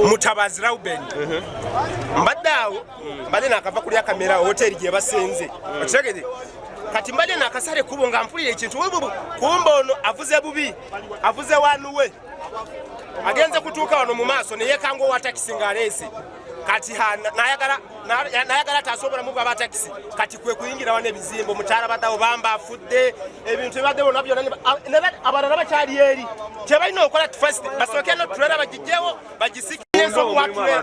Mutabazi Rauben mbaddawo mbadde nakava kulya kamera hoteli gye basenze okitegedde kati mbadde nakasale kubo nga mpulira ekintu kumba ono avuze bubi avuze wanuwe agenze kutuuka wano mu maaso ne yeekanga owa takisi ng'aleese kati nayagala tasobola mu baba takisi kati kwe kuyingira wano ebizimbo mukyala baddawo bamba afudde ebintu ebadde bona byonna abalala bakyali eri kyebalina okukola first basooke no tulera bagijjewo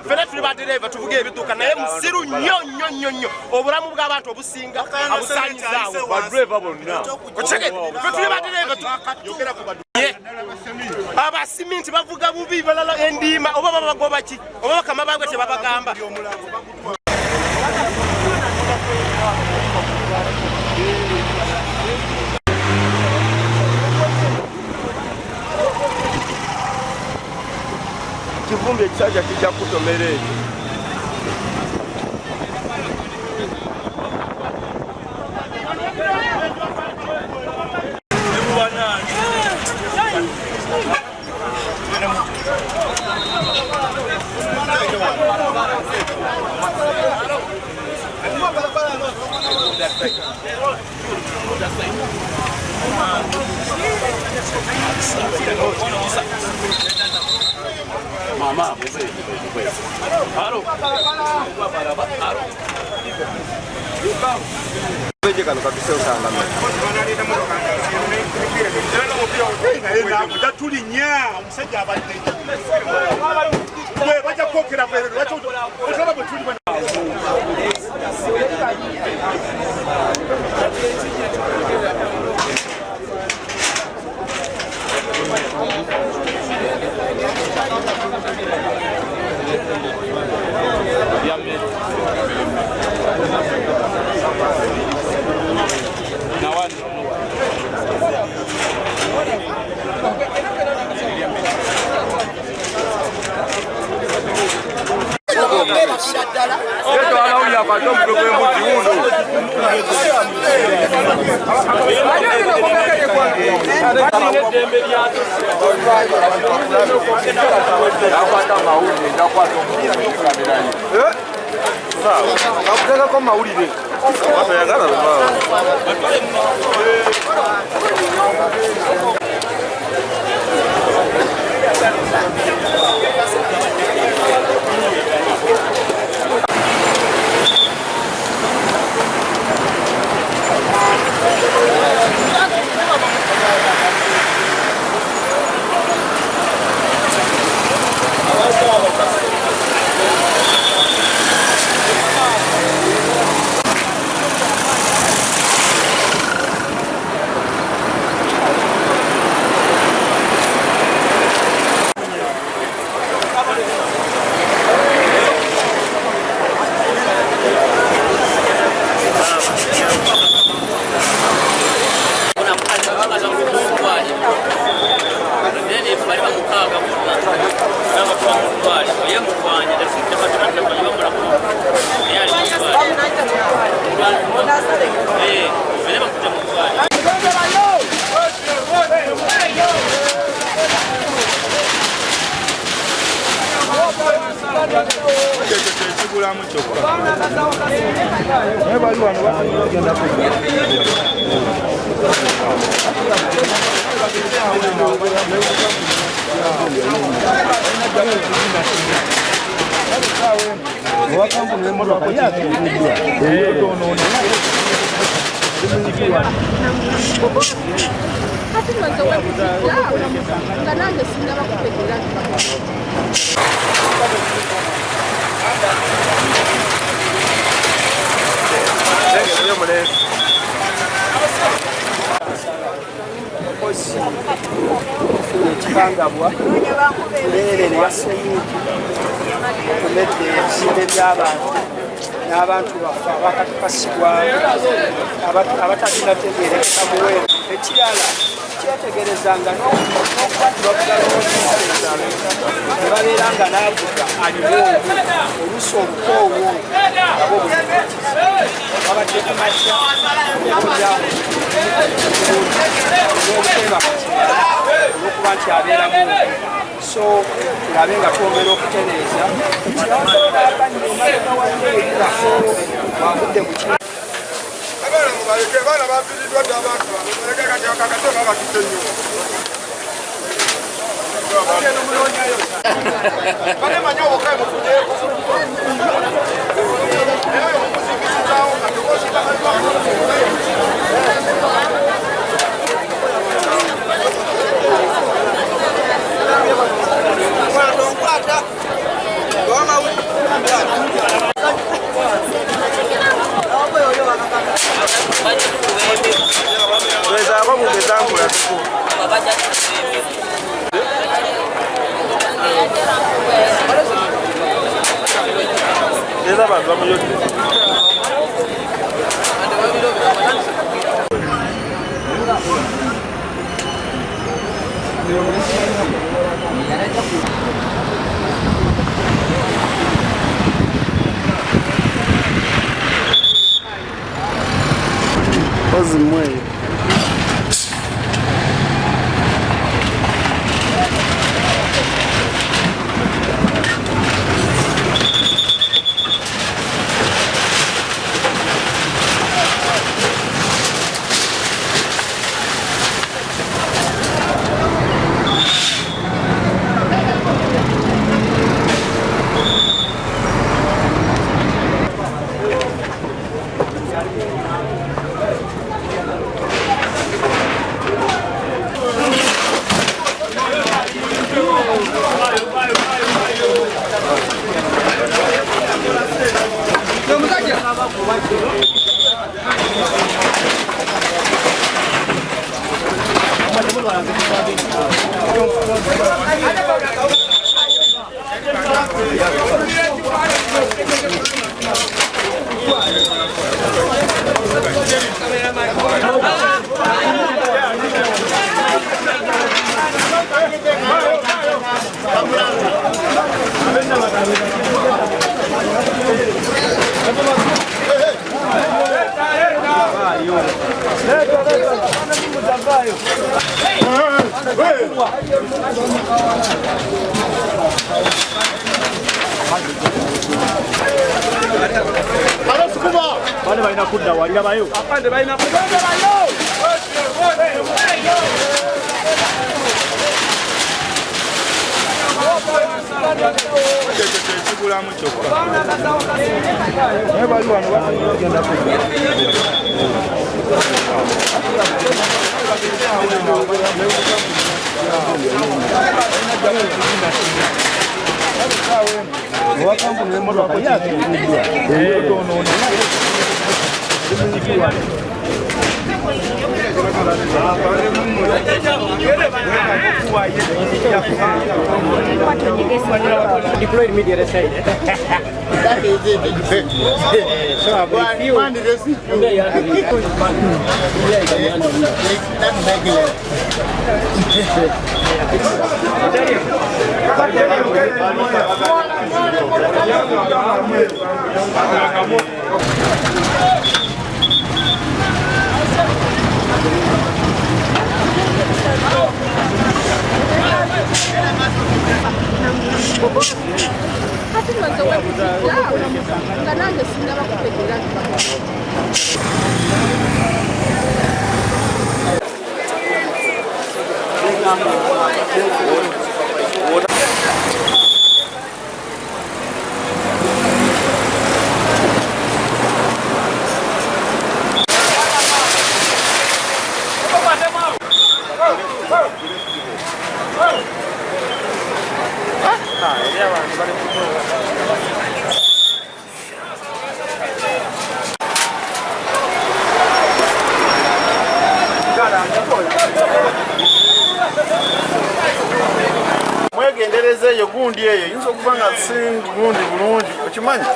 fena tuli badereva tuvuga ebiduuka naye musiru nnyo obulamu bw'abantu obusinga abusaanyizaawo fe tuli badereva abasiminti bavuga bubi balala endiima oba babagoba ki oba bakama baabwe tebabagamba kivumbi ekisajja kijja kutomera ekyo Mama, Haro. mpozi ekikangabwa leerere yasenyuki okumedde ebizimbe by'abantu n'abantu baffe abakatukasibwa abatalinategeerekeka muwendo ekirala kyetegerezanga n'okukwatibwa bugaloozisenza ne babeera nga n'avuga aliwo oluusi olukoowo abo babadde kumakya olyawo n'obuteba olwokuba nti abeeramu so tulabe nga twongera okutereeza emabega wanneerako wagudde mu kino baana bafiiriddwa dde abantu kakate babatutte nnyo banemanya obukae mufunyeko naye okuzingizizaawo nga Ozimweyo Bane balina kudda walira bayo. Apande balina kudda bayo. Kigulamu kyokka. Naye bali wano bagenda wakampuni emotoka yakiddwa eyotonoona deployed immediately side. That is it. So I find the receipt. eyo gundi eyo yinza okuba nga si gundi bulungi okimanyi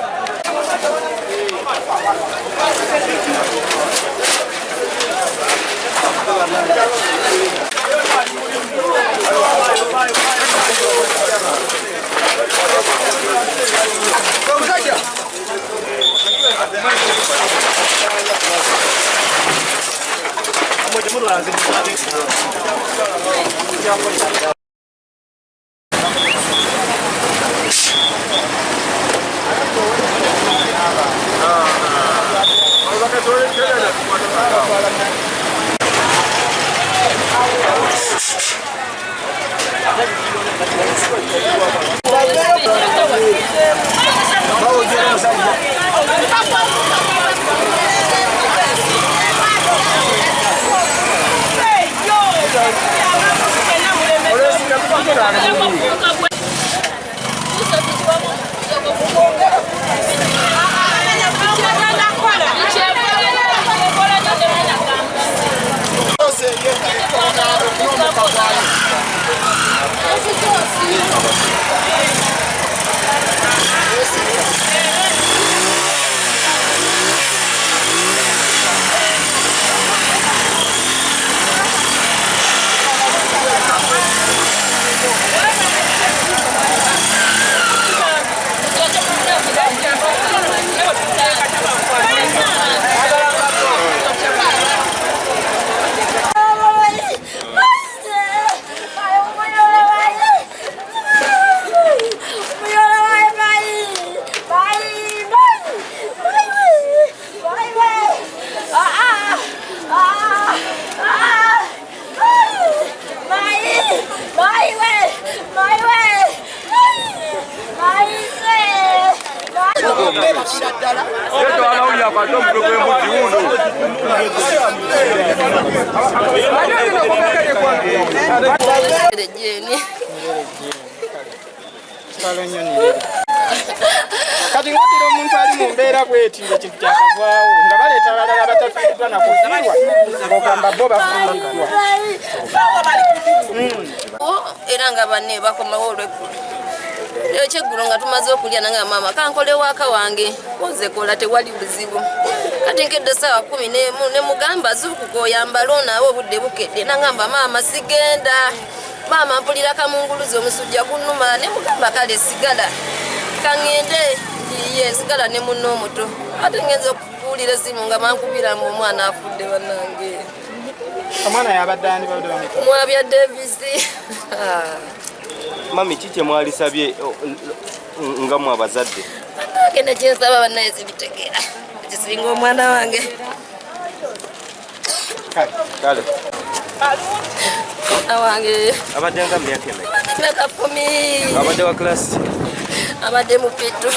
kati ngotira omuntu ali mu mbeera bweti ng'ekintu kyakavaawo nga baleeta abalala abatafiiriddwa nakufiirwa ng'ogamba bo bafiiriddwa era nga banne bakomawo olweggulo leero kyeggulo nga tumaze okulya nange maama kankole waaka wange ozekola tewali buzibu kati nkedde essaawa 11 ne mugamba zuukuka oyambala onaawe obudde bukedde nangamba maama sigenda maama mpulira kamunguluzi omusujja gunnuma ne mugamba kale sigala kaŋŋende ye sigala ne munno omuto ate ngenza okuwulira esimu nga mankubira mu omwana afudde bannange omwana yabadde ani babadde bamuyita mwabya Davis mami kiki mwalisabye nga mwabazadde agenda kyensaba bannaye zibitegeera ekisinga omwana wange kale awange abadde nga myaka emeka myaka 10 abadde wa klasi abadde mu pitu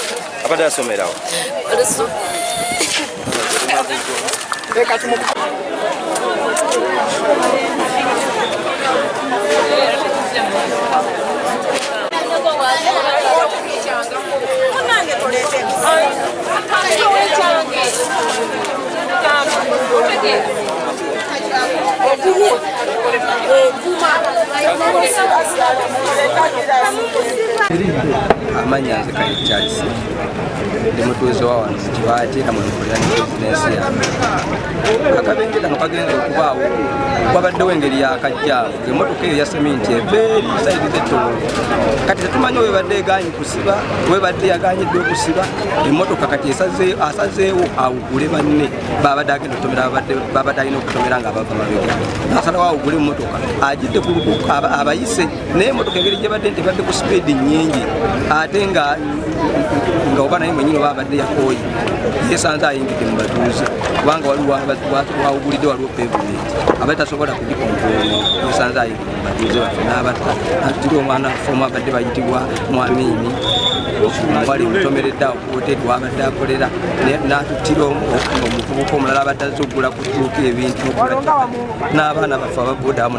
abadde asomerawo olusu leka tumu amanya nze Kale Charles ndi mutuuze wa wano Kibaati era mwemukolera ne bizinensi yange akabenje kano kagenza okubaawo wabaddewo engeri yakajjaawo emmotoka eyo ya seminti ebeeri saidi z'ettolo kati tetumanyi webadde eganye kusiba webadde yaganyidde okusiba emmotoka kati asazeewo awugule banne babadde agenda okutomera babadde alina okutomera nga abava mabega asalawo awugule emmotoka agidde ku luguudo abayise naye emmotoka engeri gyebadde nti ebadde ku sipiidi nnyingi ate nga oba naye mwenyini babadde yakooyi yesanze ayingidde mu batuuze kubanga waliwo wawugulidde waliwo pavement abadde tasobola kugikontrola yesanze ayingidde mu batuuze baffe n'abatta natutira omwana fomu abadde bayitibwa Mwamini wali mutomeredde awo ku hoteri wabadde akolera n'atuttira omuvubuka omulala abadde azze okugula ku dduuka ebintu n'abaana baffe ababoda wamu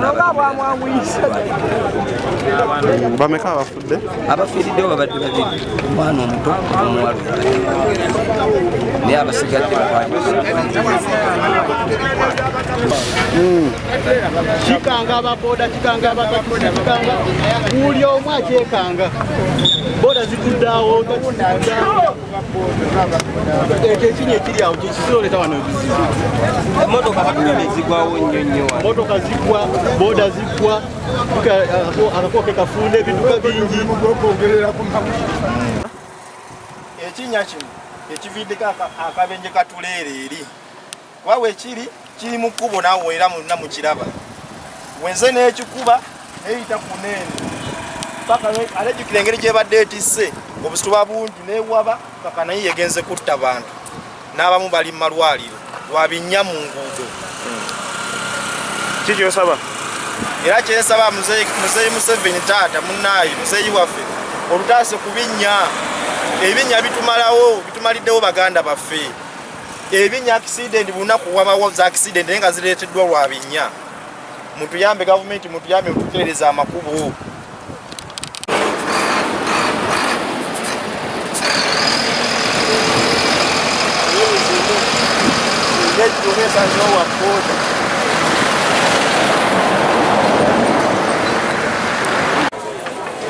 bameka abafudde abafiiriddewo babadde babiri omwana omuto omuwala naye abasigadde kikanga ababoda kikanga abataxi kikanga buli omu akyekanga boda zituddeawo ekyo ekinya ekiri awo kyekisooleta wano ebizibu motoka zigwa boda zigwa akakoke kafunda ebidduka bingi ekinya kino ekividdeko akabenje katuleera eri wawe ekiri kiri mu kkubo naawe era muna mukiraba wenze n'ekikuba neyita ku neene paka alejjukira engeri gyebadde etisse obusituba bungi newaba paka naye yegenze kutta bantu n'abamu bali mu malwaliro lwabinnya mu nguudo kikyosaba era kyensaba muzeeyi Museveni taata munnaayi muzeeyi waffe olutaase ku binnya ebinnya bitumalawo bitumaliddewo baganda baffe ebinya accident bunaku wabawo za accident nga zireteddwa lwa binya muntu yambe government muntu yambe mutukereza amakubo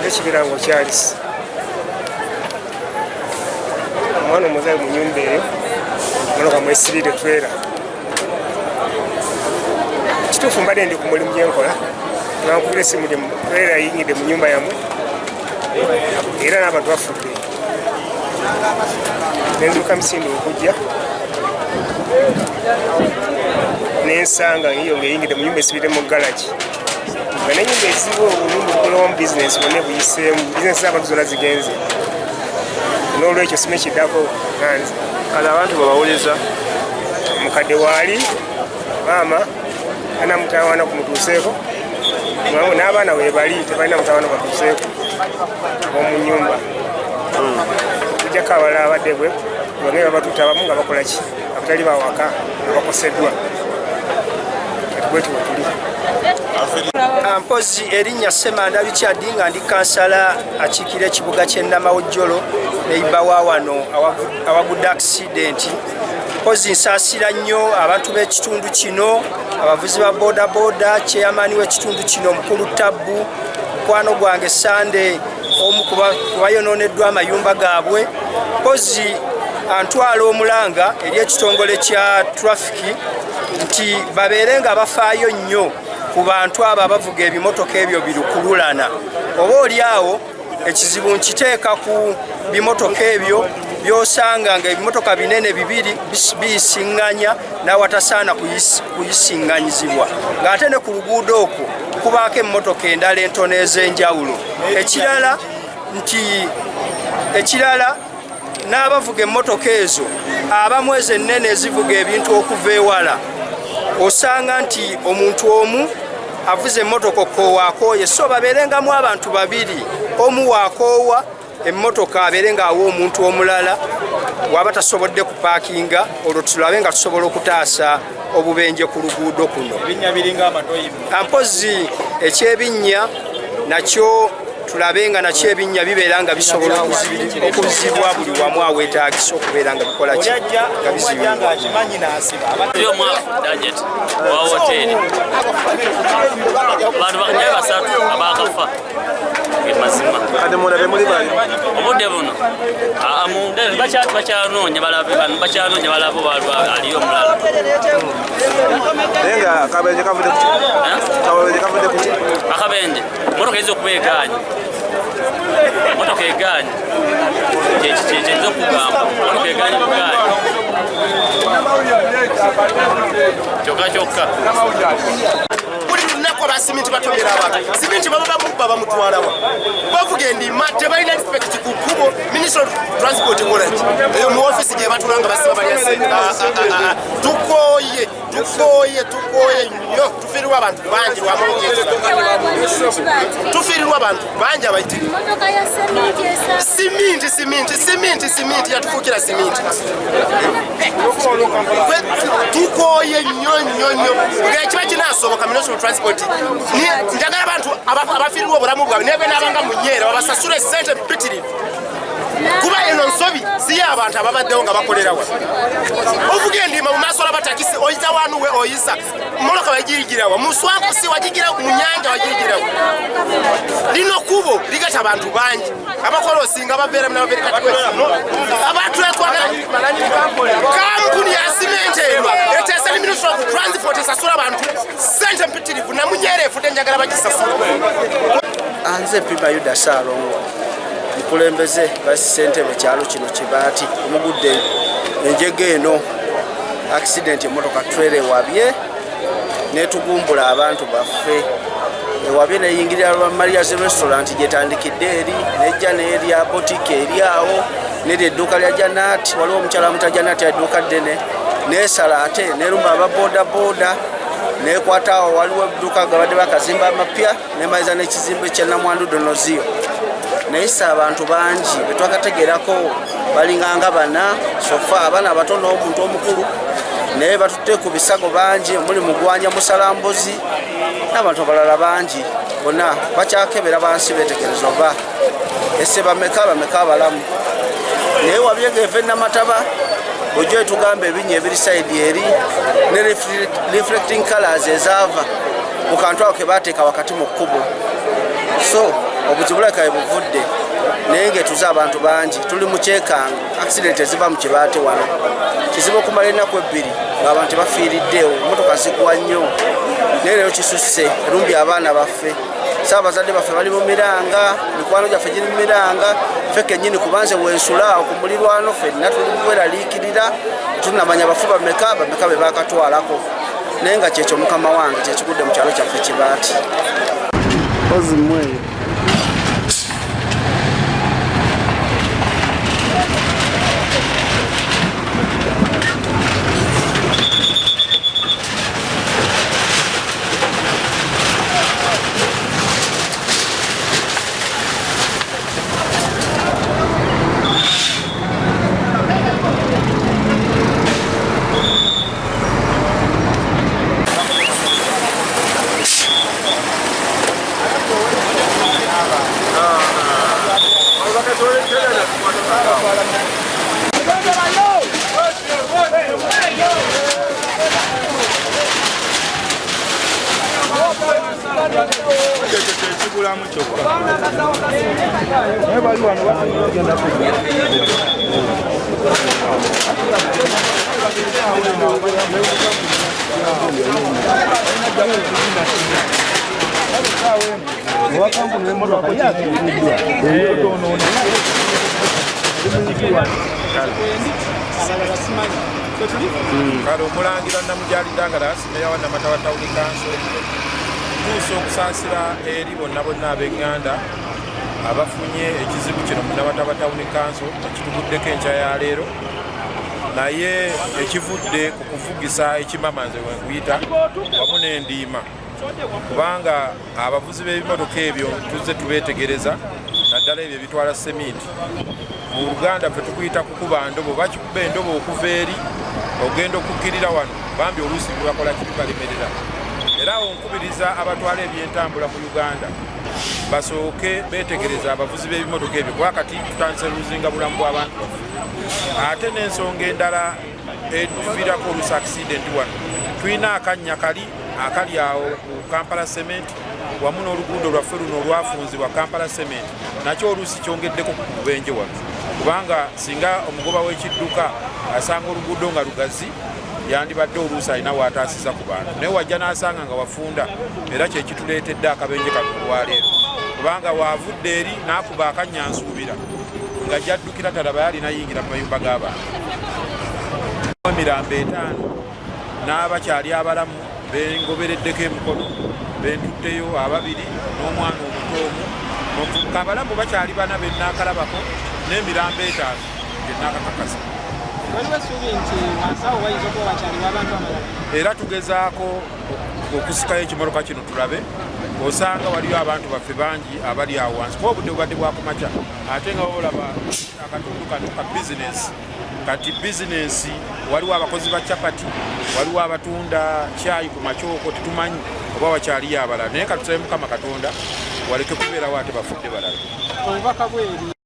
ekibirango Charles omwana omuzayi mu nyumba eyo monoka mwesirire twera kituufu mbadde ndi ku mulimu gyenkola nankubira esimu twera yingidde mu nyumba yamwe era n'abantu bafudde nenzuuka misinde okujja nensanga iyo ng'eyingidde mu nyumba esibire mu galagi nga n'enyumba ezibu obulungi okukolamu bizinesi bonna ebuyiseemu bizinesi z'abantu zonna zigenze n'olwekyo sima ekiddako nanze kale abantu babawuliza mukadde waali maama ana mutawaana kumutuuseeko n'abaana webali tebalina mutawaana batuuseeko omu nyumba okujjako abalala abadde bwe bangeri babatuuta abamu nga bakola ki abatali bawaka nga bakoseddwa kati bwe tuwe tuli mpozi erinnya Semanda Richard nga ndi kansala akiikira ekibuga ky'e Namawojjolo neiba wa wano awagudde accident mpozi nsaasira nnyo abantu b'ekitundu kino abavuzi ba boda boda chairman w'ekitundu kino omukulu Tabbu mukwano gwange Sande omu kubayonooneddwa amayumba gaabwe mpozi antwala omulanga eri ekitongole kya traffic nti babeere nga bafaayo nnyo ku bantu abo abavuga ebimotoka ebyo birukululana oba oli awo ekizibu nkiteeka ku bimotoka ebyo byosanga nga ebimotoka binene bibiri biyisiŋŋanya n'awatasaana kuyisiŋŋanyizibwa ng'ate ne ku luguudo okwo kubaako emmotoka endala entono ez'enjawulo ekirala n'abavuga emmotoka ezo abamu ezo ennene ezivuga ebintu okuva ewala osanga nti omuntu omu avuze emmotoka okoowa akooye so babeerengamu abantu babiri omu waakoowa emmotoka abeere ng'awa omuntu omulala waba tasobodde kupaakinga olwo tulabe nga tusobola okutaasa obubenje ku luguudo kuno mpozi ekyebinnya nakyo tulabe nga nakyo ebinnya bibeera nga bisobola okuzibwa buli wamu aweetaagisa okubeera nga bikola ki nga bizibibwa wa hoteli abantu bakanyaye basatu abakafa mazima kade mulabe muli bali obudde buno bakyanoonya balabe aliyo omulala naye nga akabenje kavudde kuki akabenje motoka ezo okuba eganye motoka eganye kyekyo okugamba motoka eganye buganye kyokka buli lunaku abasimiti batomera abantu simiti baba bamubba bamutwalawa bavuga endima tebalina respect ku kkubo ministry of transport college eyo mu ofisi gye batulanga basiba tukoye nnyo tufiirwa abantu bangi tufiirwa abantu bangi abayitiri simiti yatufuukira simiti tukoye nnyo ngaekiba kinasoboka ministry of transport njagala abantu abafiirwa obulamu bwabwe naye benaabanga munyeera babasasula esente mpitirivu kuba eno nsobi siyo abantu ababaddewo nga bakolerawa ovuga endima mu maaso olaba takisi oyita wanuwe oyisa moloka wajigirawa muswangu si wajigira mu nyanja wajigirawa lino kubo ligata abantu banji abakolo singa bavera mna bavera kati abantu yakwagala kampuni ya cement etesa ministry of transport esasula abantu sente mpitirivu na munyerefu tenjagala bagisasula anze pipa yuda salongo mukulembeze basi sente bekyalo kino kibati omugudde enjege eno accident emotoka trailer wabye netugumbula abantu baffe ewabye neyingirira lwa Maria's restaurant gyetandikidde eri nejja neerya boutique eryawo nerya edduuka lya Janat waliwo omukyala muta Janat edduuka ddene nesala ate nerumba ababodaboda nekwata awo waliwo edduuka gabadde bakazimba amapya nemaliza n'ekizimbe kya Namwandu Donozio nayisa abantu bangi betwakategerako balinganga bana sofa abana abatono omuntu omukulu naye batutte ku bisago bangi muli mugwanya musalambuzi n'abantu abalala bangi bonna bakyakebera bansi betekereza oba ese bameka abalamu naye wabyegeve Namataba ojjo etugamba ebinnya ebiri side eri ne reflecting colors ezaava ku kantu ako ke baateeka wakati mu kkubo so obuzibuleka ebuvudde naye ngetuze abantu bangi tuli mu kyekanga accident eziva mu kibaate wano kizibu okumala ennaku ebbiri ng'abantu tebafiiriddeewo emmotoka zigwa nnyo naye leero kisusse erumbi abaana baffe saabazadde baffe bali mu miranga mikwano gyaffe giri mu miranga ffe kennyini kubanze wensula ku mulirwano ffenna tuli mukweraliikirira tunamanya bafu bameka be baakatwalako naye nga kyekyo mukama wange kyekigudde mu kyalo kyaffe kibaati ozimweyo kale omulangira Namujali Dangalas meya wa Namataba Town Council tuusa okusaasira eri bonna ab'eŋŋanda abafunye ekizibu kino mu Namataba Town Council ekituguddeko enkya ya leero naye ekivudde ku kuvugisa ekimamanze wenkuyita wamu n'endiima kubanga abavuzi b'ebimotoka ebyo tuzze tubeetegereza naddala ebyo ebitwala seminti mu Luganda ffe tukuyita kukuba ndobo bakikuba endobo okuva eri ogenda okukkirira wano bambi oluusi lubakola kibalemerera era awo nkubiriza abatwala ebyentambula mu Uganda basooke beetegereza abavuzi b'ebimotoka ebyo kuba kati tutandise luzinga bulamu bw'abantu ate n'ensonga endala etuviirako oluusi accident wano tulina akannya akali awo ku Kampala Cement wamu n'oluguudo lwaffe luno olwafunzibwa Kampala Cement nakyo oluusi kyongeddeko ku bubenje wano kubanga singa omugoba w'ekidduka asanga oluguudo nga lugazi yandibadde oluusi alina waataasiza ku bantu naye wajja n'asanga nga wafunda era kyekituleetedde akabenje kano olwaleero kubanga waavudde eri n'akuba akanyansuubira nga jaddukira talaba yalina yingira mu mayumba g'abantu emirambo 5 n'abakyali abalamu bengobereddeko emikono bentutteyo 2 n'omwana omuto omu abalamu bakyali 4 bennaakalabako n'emirambo 5 gyennaakakakasa era tugezaako okusikayo ekimotoka kino tulabe osanga waliyo abantu baffe bangi abali awo wansi kuba obudde bubadde bwakumakya ate nga olaba akatundu kano ka bizinesi kati bizinesi waliwo abakozi ba capati waliwo abatunda kyayi ku makyoko tetumanyi oba wakyaliyo abalala naye katusabe Mukama Katonda waleke kubeerawo ate bafudde balala.